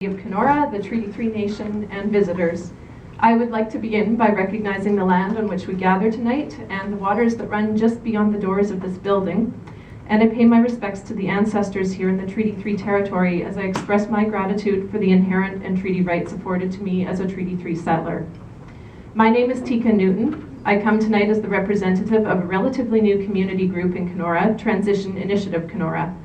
of Kenora, the Treaty 3 Nation, and visitors. I would like to begin by recognizing the land on which we gather tonight and the waters that run just beyond the doors of this building. And I pay my respects to the ancestors here in the Treaty 3 territory as I express my gratitude for the inherent and treaty rights afforded to me as a Treaty 3 settler. My name is Teika Newton. I come tonight as the representative of a relatively new community group in Kenora, Transition Initiative Kenora.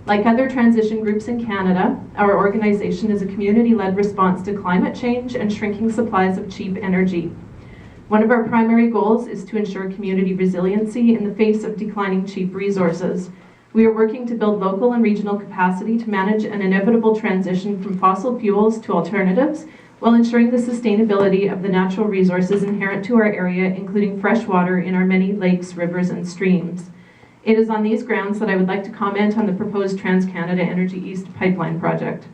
Like other transition groups in Canada, our organization is a community-led response to climate change and shrinking supplies of cheap energy. One of our primary goals is to ensure community resiliency in the face of declining cheap resources. We are working to build local and regional capacity to manage an inevitable transition from fossil fuels to alternatives, while ensuring the sustainability of the natural resources inherent to our area, including fresh water in our many lakes, rivers, and streams. It is on these grounds that I would like to comment on the proposed Trans-Canada Energy East pipeline project.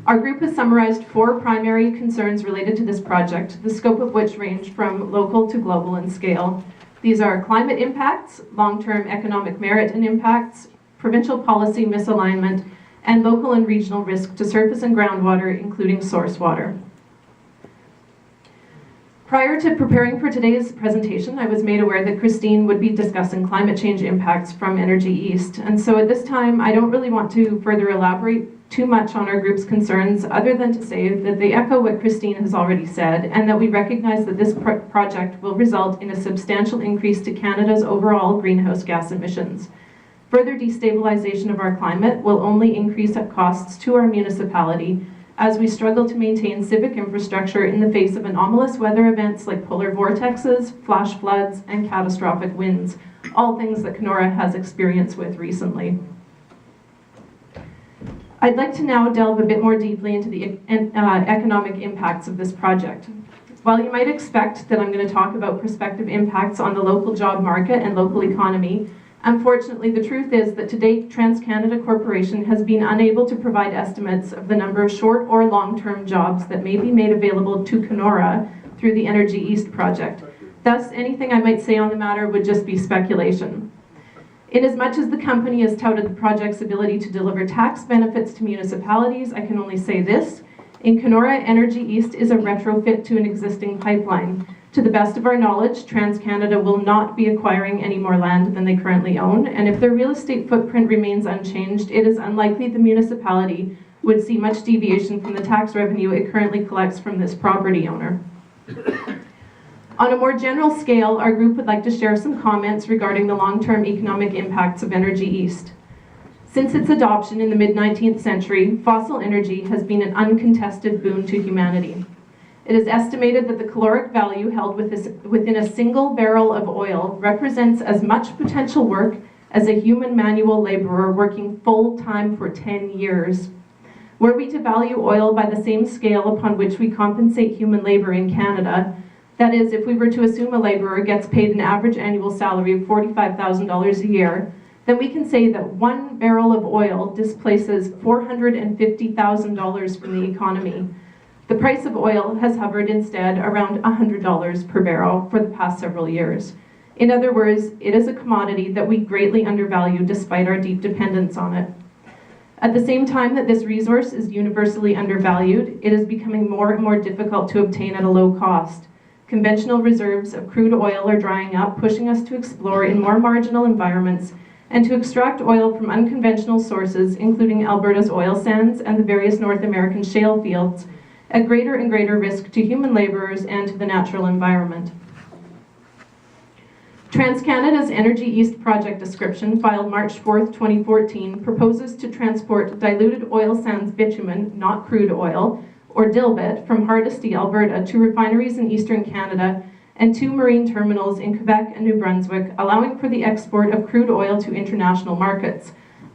Our group has summarized 4 primary concerns related to this project, the scope of which range from local to global in scale. These are climate impacts, long-term economic merit and impacts, provincial policy misalignment, and local and regional risk to surface and groundwater, including source water. Prior to preparing for today's presentation, I was made aware that Christine would be discussing climate change impacts from Energy East. And so at this time, I don't really want to further elaborate too much on our group's concerns, other than to say that they echo what Christine has already said, and that we recognize that this project will result in a substantial increase to Canada's overall greenhouse gas emissions. Further destabilization of our climate will only increase costs to our municipality, as we struggle to maintain civic infrastructure in the face of anomalous weather events like polar vortexes, flash floods, and catastrophic winds, all things that Kenora has experience with recently. I'd like to now delve a bit more deeply into the economic impacts of this project. While you might expect that I'm going to talk about prospective impacts on the local job market and local economy, unfortunately, the truth is that to date, TransCanada Corporation has been unable to provide estimates of the number of short or long-term jobs that may be made available to Kenora through the Energy East project. Thus, anything I might say on the matter would just be speculation. Inasmuch as the company has touted the project's ability to deliver tax benefits to municipalities, I can only say this: in Kenora, Energy East is a retrofit to an existing pipeline. To the best of our knowledge, TransCanada will not be acquiring any more land than they currently own, and if their real estate footprint remains unchanged, it is unlikely the municipality would see much deviation from the tax revenue it currently collects from this property owner. On a more general scale, our group would like to share some comments regarding the long-term economic impacts of Energy East. Since its adoption in the mid-19th century, fossil energy has been an uncontested boon to humanity. It is estimated that the caloric value held within a single barrel of oil represents as much potential work as a human manual laborer working full-time for 10 years. Were we to value oil by the same scale upon which we compensate human labor in Canada, that is, if we were to assume a laborer gets paid an average annual salary of $45,000 a year, then we can say that 1 barrel of oil displaces $450,000 from the economy. The price of oil has hovered instead around $100 per barrel for the past several years. In other words, it is a commodity that we greatly undervalue despite our deep dependence on it. At the same time that this resource is universally undervalued, it is becoming more and more difficult to obtain at a low cost. Conventional reserves of crude oil are drying up, pushing us to explore in more marginal environments and to extract oil from unconventional sources, including Alberta's oil sands and the various North American shale fields, at greater and greater risk to human laborers and to the natural environment. TransCanada's Energy East project description, filed March 4, 2014, proposes to transport diluted oil sands bitumen, not crude oil, or dilbit, from Hardisty, Alberta, to refineries in eastern Canada and 2 marine terminals in Quebec and New Brunswick, allowing for the export of crude oil to international markets.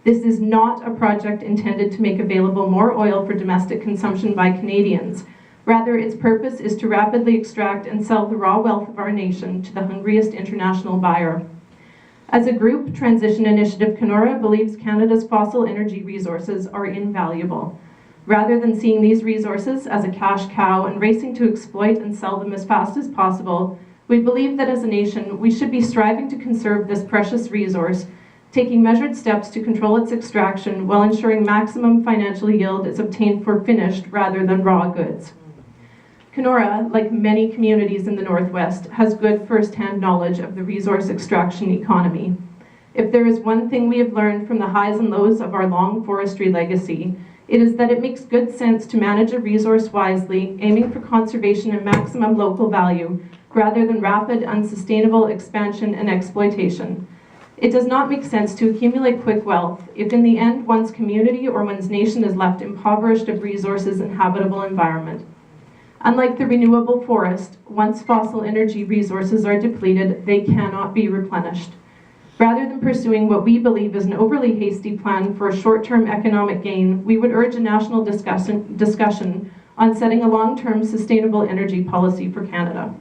This is not a project intended to make available more oil for domestic consumption by Canadians. Rather, its purpose is to rapidly extract and sell the raw wealth of our nation to the hungriest international buyer. As a group, Transition Initiative Kenora believes Canada's fossil energy resources are invaluable. Rather than seeing these resources as a cash cow and racing to exploit and sell them as fast as possible, we believe that as a nation, we should be striving to conserve this precious resource, taking measured steps to control its extraction while ensuring maximum financial yield is obtained for finished rather than raw goods. Kenora, like many communities in the Northwest, has good first-hand knowledge of the resource extraction economy. If there is one thing we have learned from the highs and lows of our long forestry legacy, it is that it makes good sense to manage a resource wisely, aiming for conservation and maximum local value, rather than rapid, unsustainable expansion and exploitation. It does not make sense to accumulate quick wealth if in the end one's community or one's nation is left impoverished of resources and habitable environment. Unlike the renewable forest, once fossil energy resources are depleted, they cannot be replenished. Rather than pursuing what we believe is an overly hasty plan for a short-term economic gain, we would urge a national discussion on setting a long-term sustainable energy policy for Canada.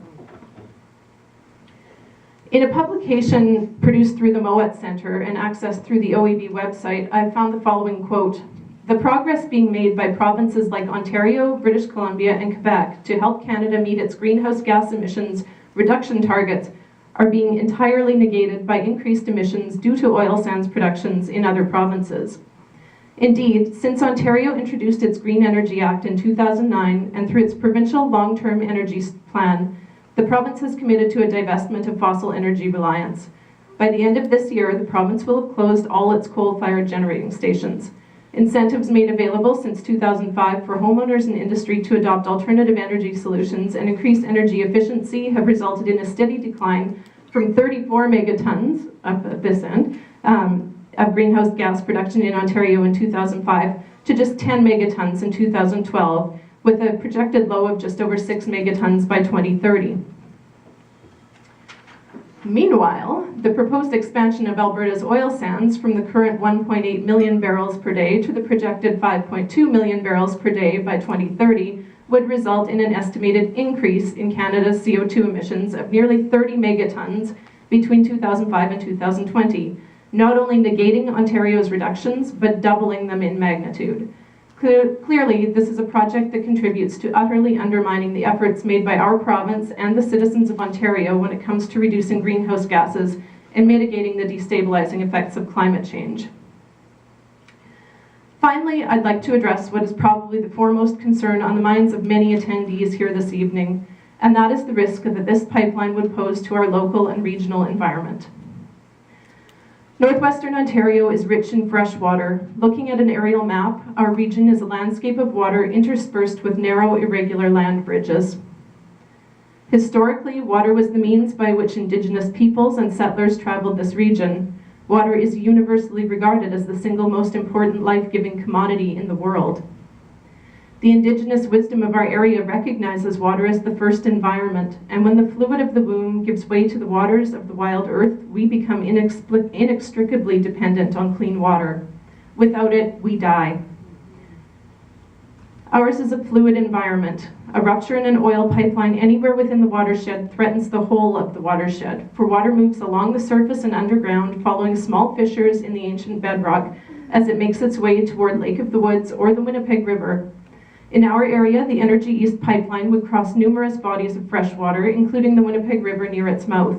In a publication produced through the Mowat Centre and accessed through the OEB website, I found the following quote: "The progress being made by provinces like Ontario, British Columbia, and Quebec to help Canada meet its greenhouse gas emissions reduction targets are being entirely negated by increased emissions due to oil sands productions in other provinces. Indeed, since Ontario introduced its Green Energy Act in 2009 and through its provincial long-term energy plan, the province has committed to a divestment of fossil energy reliance. By the end of this year, the province will have closed all its coal-fired generating stations. Incentives made available since 2005 for homeowners and industry to adopt alternative energy solutions and increase energy efficiency have resulted in a steady decline from 34 megatons up at this end of greenhouse gas production in Ontario in 2005 to just 10 megatons in 2012, with a projected low of just over 6 megatons by 2030. Meanwhile, the proposed expansion of Alberta's oil sands from the current 1.8 million barrels per day to the projected 5.2 million barrels per day by 2030 would result in an estimated increase in Canada's CO2 emissions of nearly 30 megatons between 2005 and 2020, not only negating Ontario's reductions, but doubling them in magnitude. Clearly, this is a project that contributes to utterly undermining the efforts made by our province and the citizens of Ontario when it comes to reducing greenhouse gases and mitigating the destabilizing effects of climate change. Finally, I'd like to address what is probably the foremost concern on the minds of many attendees here this evening, and that is the risk that this pipeline would pose to our local and regional environment. Northwestern Ontario is rich in fresh water. Looking at an aerial map, our region is a landscape of water interspersed with narrow, irregular land bridges. Historically, water was the means by which Indigenous peoples and settlers traveled this region. Water is universally regarded as the single most important life-giving commodity in the world. The Indigenous wisdom of our area recognizes water as the first environment, and when the fluid of the womb gives way to the waters of the wild earth, we become inextricably dependent on clean water. Without it, we die. Ours is a fluid environment. A rupture in an oil pipeline anywhere within the watershed threatens the whole of the watershed, for water moves along the surface and underground, following small fissures in the ancient bedrock as it makes its way toward Lake of the Woods or the Winnipeg River. In our area, the Energy East pipeline would cross numerous bodies of fresh water, including the Winnipeg River near its mouth.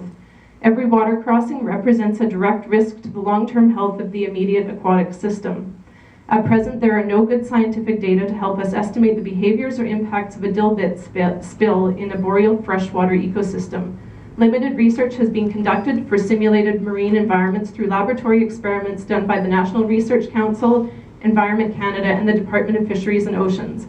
Every water crossing represents a direct risk to the long-term health of the immediate aquatic system. At present, there are no good scientific data to help us estimate the behaviors or impacts of a dilbit spill in a boreal freshwater ecosystem. Limited research has been conducted for simulated marine environments through laboratory experiments done by the National Research Council, Environment Canada, and the Department of Fisheries and Oceans.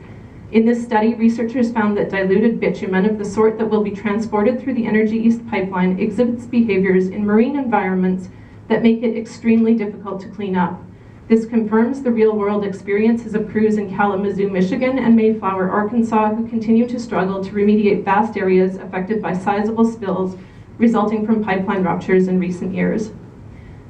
In this study, researchers found that diluted bitumen of the sort that will be transported through the Energy East pipeline exhibits behaviors in marine environments that make it extremely difficult to clean up. This confirms the real-world experiences of crews in Kalamazoo, Michigan, and Mayflower, Arkansas, who continue to struggle to remediate vast areas affected by sizable spills resulting from pipeline ruptures in recent years.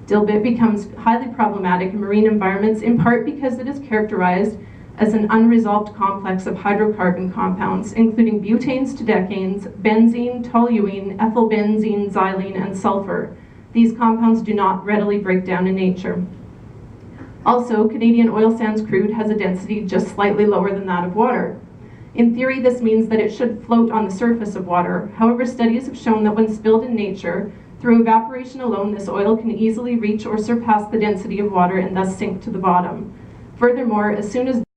Dilbit becomes highly problematic in marine environments in part because it is characterized as an unresolved complex of hydrocarbon compounds, including butanes to decanes, benzene, toluene, ethylbenzene, xylene, and sulfur. These compounds do not readily break down in nature. Also, Canadian oil sands crude has a density just slightly lower than that of water. In theory, this means that it should float on the surface of water. However, studies have shown that when spilled in nature, Through evaporation alone, this oil can easily reach or surpass the density of water and thus sink to the bottom. Furthermore, as soon as